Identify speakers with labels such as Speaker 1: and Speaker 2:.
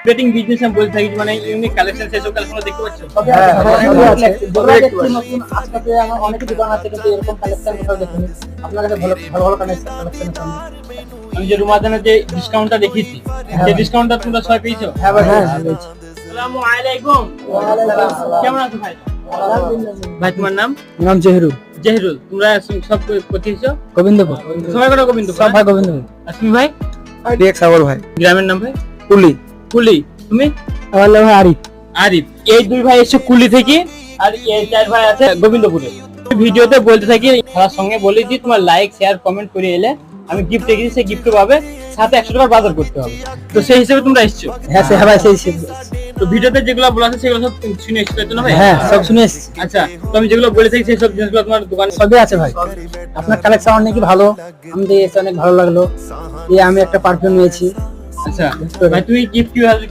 Speaker 1: Betting business আমি বলতে থাকি মানে ইউনিক কালেকশন সেসব কালেকশন দেখতে পাচ্ছ।
Speaker 2: নতুন আজকে আমার অনেক দোকান আছে কিন্তু এরকম কালেকশন কোথাও দেখিনি। আপনার কাছে ভালো ভালো ভালো কালেকশন আছে।
Speaker 1: আমি যে রুমাদানের যে ডিসকাউন্টটা দেখিয়েছি সেই ডিসকাউন্টটা তোমরা সবাই পেয়েছো?
Speaker 2: হ্যাঁ ভাই হ্যাঁ
Speaker 1: আসসালামু আলাইকুম। কেমন আছো ভাই? ভাই তোমার নাম?
Speaker 2: নাম জহিরুল
Speaker 1: জহিরুল। তোমরা সব কোথেছো?
Speaker 2: গোবিন্দপুর
Speaker 1: সবাই কটা গোবিন্দপুর?
Speaker 2: সব ভাই গোবিন্দপুর।
Speaker 1: আর তুমি ভাই?
Speaker 2: ডিএক্স সাগর ভাই
Speaker 1: গ্রামের নাম ভাই?
Speaker 2: কুলি
Speaker 1: কুলি। তুমি?
Speaker 2: আমার নাম আরিফ।
Speaker 1: আরিফ। এই দুই ভাই এসে কুলি থেকে আর এই চার ভাই আছে গোবিন্দপুরে। ভিডিওতে বলতে থাকি তার সঙ্গে বলেছি তোমার লাইক শেয়ার কমেন্ট করে এলে আমি গিফট রেখেছি, সেই গিফট পাবে, সাথে 100 টাকার বাজার করতে হবে। তো সেই হিসেবে তোমরা এসছো।
Speaker 2: হ্যাঁ সে ভাই সেই
Speaker 1: তো ভিডিওতে যেগুলো বলা আছে সেগুলো সব শুনে এসছো তাই তো না ভাই?
Speaker 2: হ্যাঁ সব শুনে এসেছি।
Speaker 1: আচ্ছা, তো আমি যেগুলো বলে থাকি সেই সব জিনিসগুলো তোমার দোকানে
Speaker 2: সবই আছে ভাই। আপনার কালেকশন অনেক ভালো, আমি দেখে অনেক ভালো লাগলো। এই আমি একটা পারফিউম নিয়েছি।
Speaker 1: আচ্ছা ভাই, তুমি গিফট কি